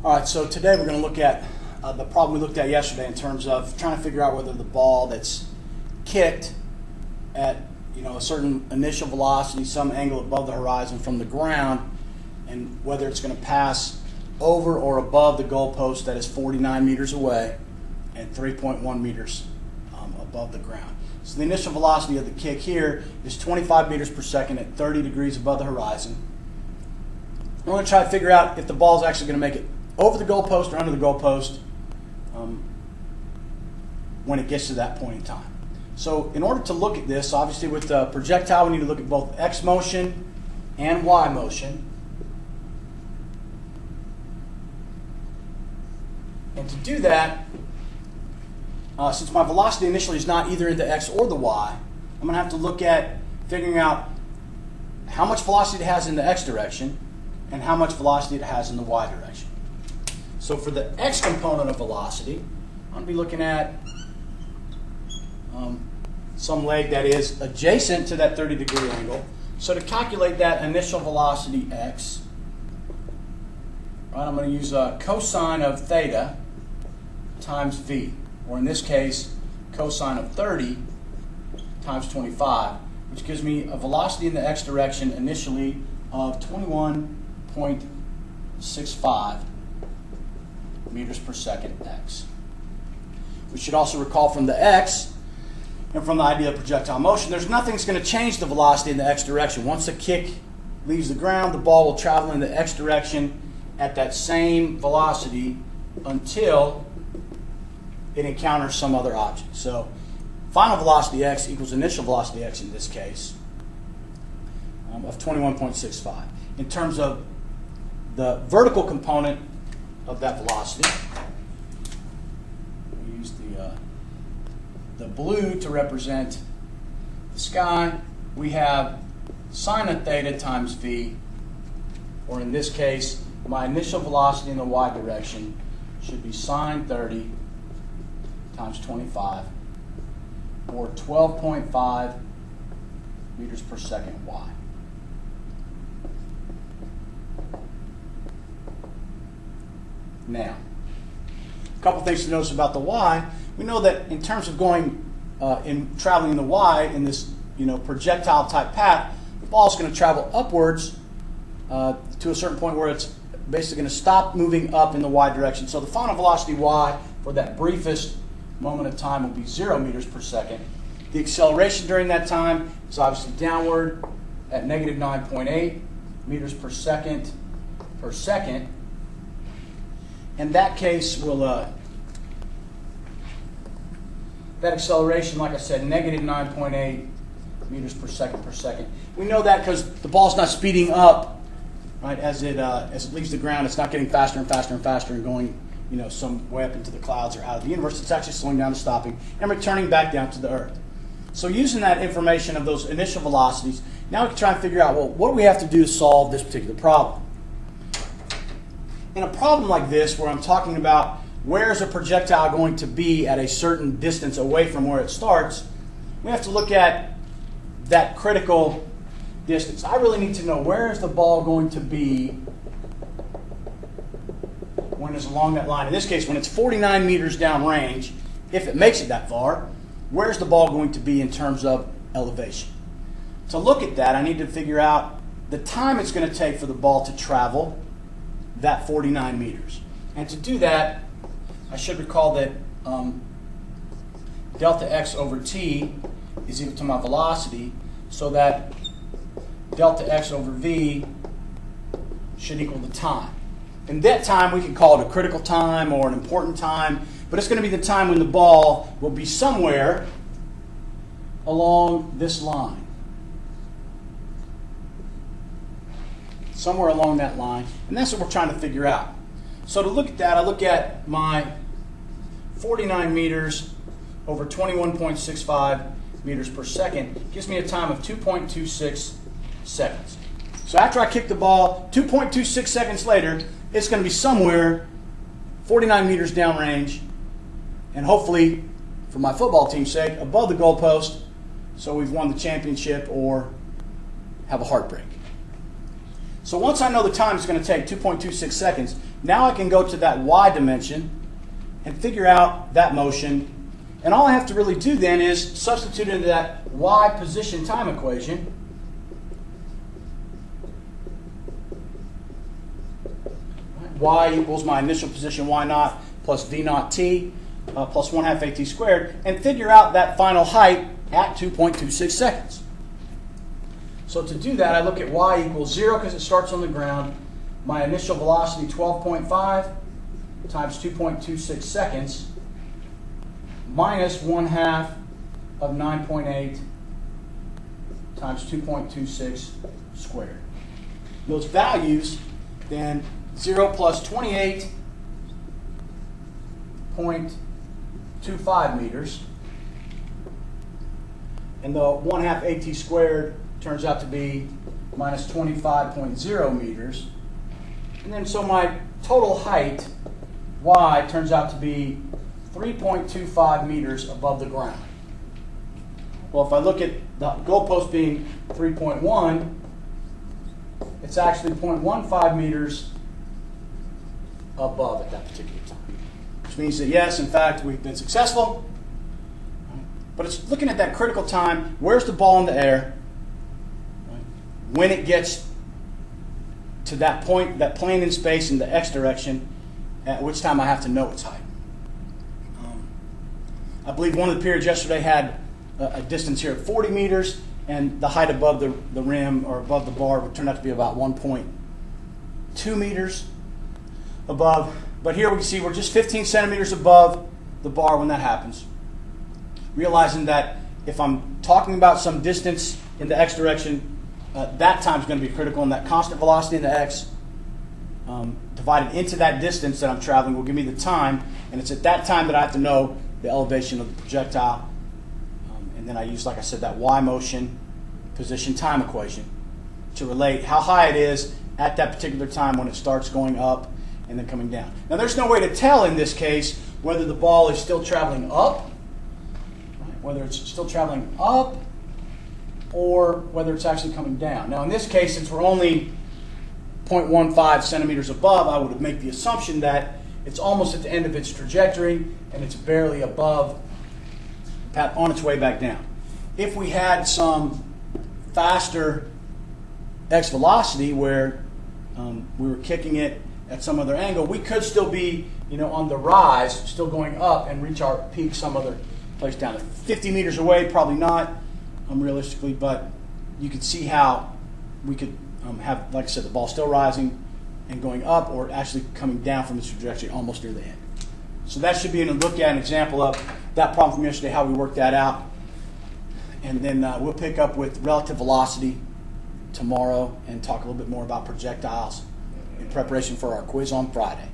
All right, so today we're going to look at the problem we looked at yesterday in terms of trying to figure out whether the ball that's kicked at a certain initial velocity, some angle above the horizon from the ground, and whether it's going to pass over or above the goalpost that is 49 meters away and 3.1 meters above the ground. So the initial velocity of the kick here is 25 meters per second at 30 degrees above the horizon. We're going to try to figure out if the ball is actually going to make it over the goalpost or under the goalpost when it gets to that point in time. So in order to look at this, obviously with the projectile we need to look at both X motion and Y motion. And to do that, since my velocity initially is not either in the X or the Y, I'm going to have to look at figuring out how much velocity it has in the X direction and how much velocity it has in the Y direction. So for the X component of velocity, I'm going to be looking at some leg that is adjacent to that 30-degree angle. So to calculate that initial velocity X, right, I'm going to use a cosine of theta times V, or in this case, cosine of 30 times 25, which gives me a velocity in the X direction initially of 21.65 meters per second X. We should also recall from the X and from the idea of projectile motion, there's nothing that's going to change the velocity in the X direction. Once the kick leaves the ground, the ball will travel in the X direction at that same velocity until it encounters some other object. So final velocity X equals initial velocity X in this case of 21.65. In terms of the vertical component of that velocity, we use the blue to represent the sky. We have sine of theta times V, or in this case, my initial velocity in the Y direction should be sine 30 times 25, or 12.5 meters per second Y. Now, a couple things to notice about the Y. We know that in terms of going traveling in the Y in this projectile type path, the ball is going to travel upwards to a certain point where it's basically going to stop moving up in the Y direction. So the final velocity Y for that briefest moment of time will be 0 meters per second. The acceleration during that time is obviously downward at negative 9.8 meters per second. In that case, that acceleration, like I said, negative 9.8 meters per second. We know that because the ball's not speeding up, right? As it leaves the ground, it's not getting faster and faster and faster and going, some way up into the clouds or out of the universe. It's actually slowing down and stopping and returning back down to the Earth. So using that information of those initial velocities, now we can try and figure out, well, what do we have to do to solve this particular problem? In a problem like this, where I'm talking about where is a projectile going to be at a certain distance away from where it starts, we have to look at that critical distance. I really need to know where is the ball going to be when it's along that line. In this case, when it's 49 meters downrange, if it makes it that far, where's the ball going to be in terms of elevation? To look at that, I need to figure out the time it's going to take for the ball to travel that 49 meters. And to do that, I should recall that delta x over t is equal to my velocity, so that delta x over v should equal the time. And that time we can call it a critical time or an important time, but it's going to be the time when the ball will be somewhere along this line. Somewhere along that line, and that's what we're trying to figure out. So to look at that, I look at my 49 meters over 21.65 meters per second. Gives me a time of 2.26 seconds. So after I kick the ball, 2.26 seconds later, it's going to be somewhere 49 meters downrange, and hopefully, for my football team's sake, above the goalpost, so we've won the championship or have a heartbreak. So once I know the time it's going to take, 2.26 seconds, now I can go to that y dimension and figure out that motion. And all I have to really do then is substitute into that y position time equation. Y equals my initial position y naught plus v naught t plus 1/2 at squared, and figure out that final height at 2.26 seconds. So to do that, I look at y equals 0 because it starts on the ground. My initial velocity 12.5 times 2.26 seconds minus 1/2 of 9.8 times 2.26 squared. Those values, then 0 plus 28.25 meters, and the 1/2 at squared turns out to be minus 25.0 meters. And then so my total height, y, turns out to be 3.25 meters above the ground. Well, if I look at the goalpost being 3.1, it's actually 0.15 meters above at that particular time. Which means that yes, in fact, we've been successful. But it's looking at that critical time. Where's the ball in the air? When it gets to that point, that plane in space in the x direction, at which time I have to know its height. I believe one of the periods yesterday had a distance here of 40 meters, and the height above the rim or above the bar would turn out to be about 1.2 meters above. But here we can see we're just 15 centimeters above the bar when that happens. Realizing that if I'm talking about some distance in the x direction, that time is going to be critical, and that constant velocity in the x divided into that distance that I'm traveling will give me the time, and it's at that time that I have to know the elevation of the projectile. And then I use, like I said, that y motion position time equation to relate how high it is at that particular time when it starts going up and then coming down. Now there's no way to tell in this case whether the ball is still traveling up, right? Whether it's still traveling up or whether it's actually coming down. Now in this case, since we're only 0.15 centimeters above, I would make the assumption that it's almost at the end of its trajectory and it's barely above, on its way back down. If we had some faster x velocity where we were kicking it at some other angle, we could still be, on the rise, still going up and reach our peak some other place down there. 50 meters away, probably not, realistically, but you could see how we could have, like I said, the ball still rising and going up, or actually coming down from its trajectory almost near the end. So that should be a look at an example of that problem from yesterday, how we worked that out. And then we'll pick up with relative velocity tomorrow and talk a little bit more about projectiles in preparation for our quiz on Friday.